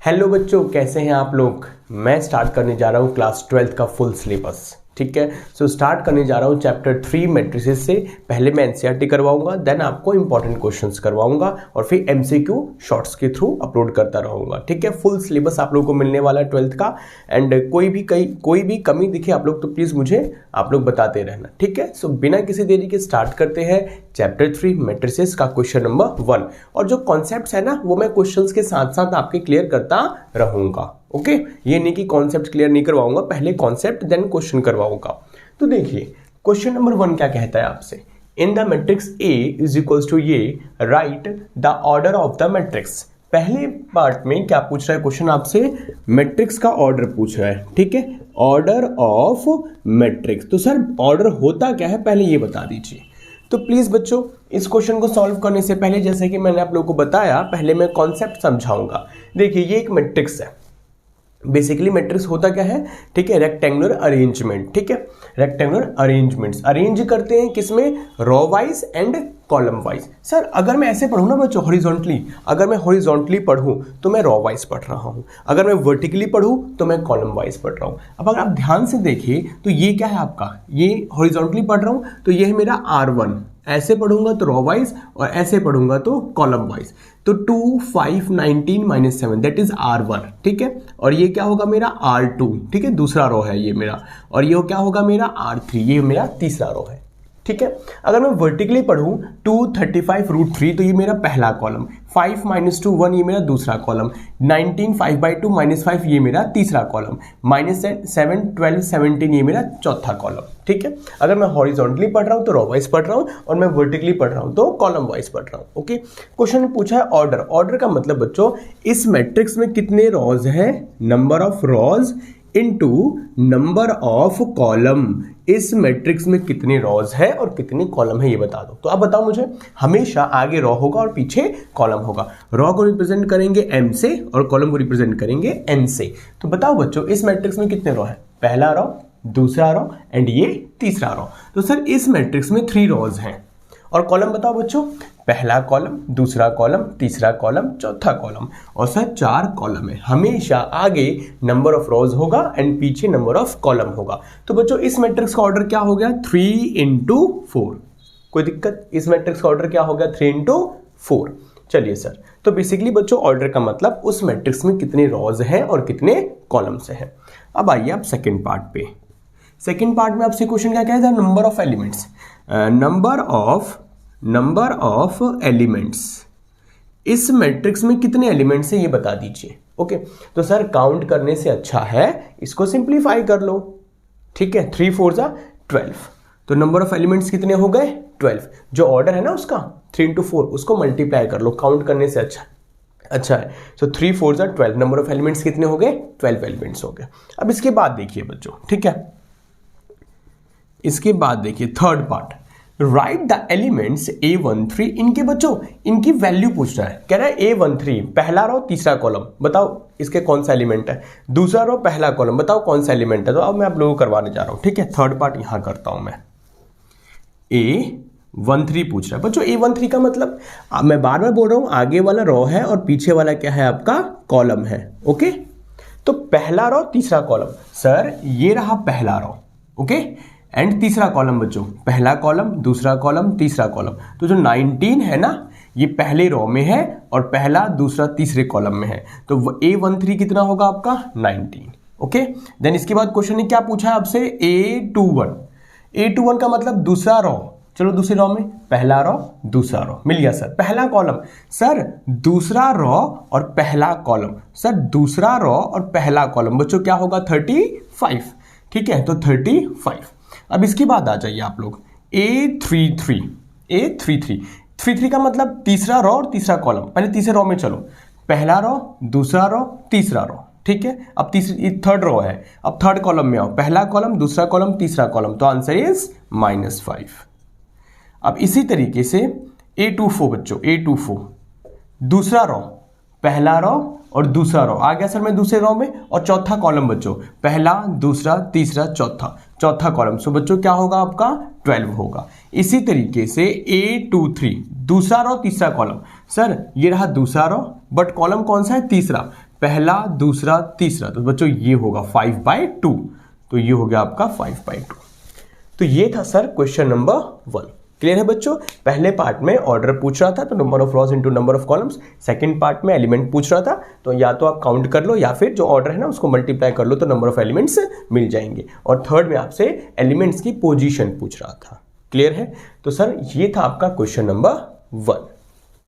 Hello बच्चों, कैसे हैं आप लोग। मैं स्टार्ट करने जा रहा हूँ क्लास 12th का फुल सिलेबस। ठीक है, सो स्टार्ट करने जा रहा हूँ चैप्टर 3 मैट्रिसेस से। पहले मैं एनसीईआरटी करवाऊंगा, देन आपको इंपॉर्टेंट क्वेश्चंस करवाऊंगा और फिर एमसीक्यू शॉर्ट्स के थ्रू अपलोड करता रहूंगा। ठीक है, फुल सिलेबस आप लोगों को मिलने वाला है 12th का। एंड कोई भी कमी दिखे आप लोग तो प्लीज मुझे आप लोग बताते रहना। ठीक है, सो बिना किसी देरी के स्टार्ट करते हैं चैप्टर 3 मैट्रिसेस का क्वेश्चन नंबर 1। और जो कॉन्सेप्ट्स है ना वो मैं क्वेश्चंस के साथ साथ आपके क्लियर करता रहूंगा। ओके, ये नहीं कि कॉन्सेप्ट क्लियर नहीं करवाऊंगा, पहले कॉन्सेप्ट देन क्वेश्चन करवाऊंगा। तो देखिए क्वेश्चन नंबर 1 क्या कहता है आपसे, in the matrix A is equals to ये right the order of the matrix. पहले पार्ट में क्या पूछ रहा है क्वेश्चन आपसे, मैट्रिक्स का ऑर्डर पूछ रहा है। ठीक है, ऑर्डर ऑफ मैट्रिक्स। तो सर ऑर्डर होता क्या है पहले ये बता दीजिए। तो प्लीज बच्चों इस क्वेश्चन को सॉल्व करने से पहले जैसे कि मैंने आप लोगों को बताया, पहले मैं कॉन्सेप्ट समझाऊंगा। देखिए ये एक मैट्रिक्स है। बेसिकली मैट्रिक्स होता क्या है, ठीक है, रेक्टेंगुलर अरेंजमेंट। ठीक है, रेक्टेंगुलर अरेंजमेंट्स अरेंज करते हैं किसमें, row wise and column wise. Sir अगर मैं ऐसे पढ़ूं ना बच्चों हॉरिजॉन्टली, अगर मैं हॉरिजॉन्टली पढ़ूं तो मैं रो वाइज पढ़ रहा हूं, अगर मैं वर्टिकली पढ़ूं तो मैं कॉलम वाइज पढ़ रहा हूं। अब अगर आप ध्यान से देखिए तो ये क्या है आपका, ये हॉरिजॉन्टली पढ़ रहा हूं तो ये है मेरा R1, ऐसे पढ़ूंगा तो रो वाइज और ऐसे पढ़ूंगा तो कॉलम वाइज। तो 2 5 19 -7 दैट इज R1। ठीक है, और ये क्या होगा मेरा R2। ठीक है, दूसरा रो है ये मेरा, और ये क्या होगा मेरा R3, ये मेरा तीसरा रो है। ठीक है, अगर मैं वर्टिकली पढ़ूं 2 35√3 तो ये मेरा पहला कॉलम, 5 - 2 1 ये मेरा दूसरा कॉलम, 19 5/2 -5 ये मेरा तीसरा कॉलम, -7 12 17 ये मेरा चौथा कॉलम। ठीक है, अगर मैं हॉरिजॉन्टली पढ़ रहा हूं तो रो वाइज पढ़ रहा हूं और मैं वर्टिकली पढ़ रहा हूं तो कॉलम वाइज पढ़ रहा हूं। ओके, क्वेश्चन में पूछा है ऑर्डर। ऑर्डर का मतलब बच्चों इस मैट्रिक्स में कितने रोज है, number of rose into number of column. इस मैट्रिक्स में कितने रोज है और कितने कॉलम है ये बता दो। तो आप बताओ मुझे, हमेशा आगे रो होगा और पीछे कॉलम होगा। रो को रिप्रेजेंट करेंगे m से और कॉलम को रिप्रेजेंट करेंगे n से। तो बताओ बच्चों इस मैट्रिक्स में कितने रो है, पहला रो, दूसरा रो एंड ये तीसरा रो। तो सर इस मैट्रिक्स में 3 रोज हैं। और कॉलम बताओ बच्चों, पहला कॉलम, दूसरा कॉलम, तीसरा कॉलम, चौथा कॉलम, और सर 4 कॉलम है। हमेशा आगे नंबर ऑफ रोज होगा एंड पीछे नंबर ऑफ कॉलम होगा। तो बच्चों इस मैट्रिक्स का ऑर्डर क्या हो गया, 3 × 4। कोई दिक्कत, इस मैट्रिक्स का ऑर्डर क्या हो गया, 3 × 4। चलिए सर, तो बेसिकली बच्चों ऑर्डर का मतलब उस मैट्रिक्स में कितने रोज हैं और कितने कॉलम्स हैं। अब आइए आप सेकेंड पार्ट पे। सेकेंड पार्ट में आपसे क्वेश्चन क्या कहता है, number of elements. Number of elements, इस मैट्रिक्स में कितने एलिमेंट्स हैं ये बता दीजिए। ओके, तो सर काउंट करने से अच्छा है इसको सिंप्लीफाई कर लो। ठीक है, 3 4 = 12। तो नंबर ऑफ एलिमेंट्स कितने हो गए, 12। जो ऑर्डर है ना उसका 3 × 4 उसको मल्टीप्लाई कर लो, काउंट करने से अच्छा है। तो 3 4 = 12, नंबर ऑफ एलिमेंट्स कितने हो गए, 12 एलिमेंट्स हो गए। अब इसके बाद देखिए बच्चों, ठीक है, इसके बाद देखिए third part, right the elements A13। इनके बच्चों इनकी वैल्यू पूछ रहा है, कह रहा है A13 पहला रो तीसरा कॉलम, बताओ इसके कौन सा एलिमेंट है, दूसरा रो पहला कॉलम, बताओ कौन सा एलिमेंट है। तो अब मैं आप लोगों को करवाने जा रहा हूं। ठीक है, थर्ड पार्ट यहां करता हूं मैं। A13 पूछ रहा है बच्चों, A13 का मतलब मैं बार बार बोल रहा हूं, आगे वाला रो है और पीछे वाला क्या है आपका, कॉलम है। ओके, तो पहला रो तीसरा कॉलम, सर ये रहा पहला रो। ओके, एंड तीसरा कॉलम बच्चों, पहला कॉलम, दूसरा कॉलम, तीसरा कॉलम। तो जो 19 है ना ये पहले रो में है और पहला, दूसरा, तीसरे कॉलम में है। तो A13 कितना होगा आपका, 19। ओके, देन इसके बाद क्वेश्चन ने क्या पूछा है आपसे, A21। A21 का मतलब दूसरा रो, चलो दूसरे रो में पहला रो, दूसरा रो, मिल गया सर। पहला कॉलम, सर दूसरा रो और पहला कॉलम, सर दूसरा रो और पहला कॉलम बच्चों क्या होगा, 35। ठीक है, तो 35। अब इसके बाद आ जाइए आप लोग, A33 का मतलब तीसरा रो और तीसरा कॉलम। पहले तीसरे रो में चलो, पहला रो, दूसरा रो, तीसरा रो। ठीक है, अब तीसरी थर्ड रो है, अब थर्ड कॉलम में आओ, पहला कॉलम, दूसरा कॉलम, तीसरा कॉलम। तो आंसर इज -5। अब इसी तरीके से A24 बच्चों, A24 दूसरा रो, पहला रो और दूसरा रो आ गया सर मैं दूसरे रो में, और चौथा कॉलम बच्चों, पहला, दूसरा, तीसरा, चौथा कॉलम। सो बच्चों क्या होगा आपका, 12 होगा। इसी तरीके से A23 दूसरा रो तीसरा कॉलम, सर ये रहा दूसरा रो बट कॉलम कौन सा है, तीसरा, पहला, दूसरा, तीसरा, तो बच्चों ये होगा 5/2, तो ये हो गया आपका 5/2। तो ये था सर क्वेश्चन नंबर 1। क्लियर है बच्चों? पहले पार्ट में ऑर्डर पूछ रहा था तो number of rows into number of columns, second part में एलिमेंट पूछ रहा था तो या तो आप काउंट कर लो या फिर जो ऑर्डर है ना उसको मल्टीप्लाई कर लो तो नंबर ऑफ एलिमेंट्स मिल जाएंगे, और थर्ड में आपसे एलिमेंट्स की पोजीशन पूछ रहा था। क्लियर है? तो सर ये था आपका क्वेश्चन नंबर 1।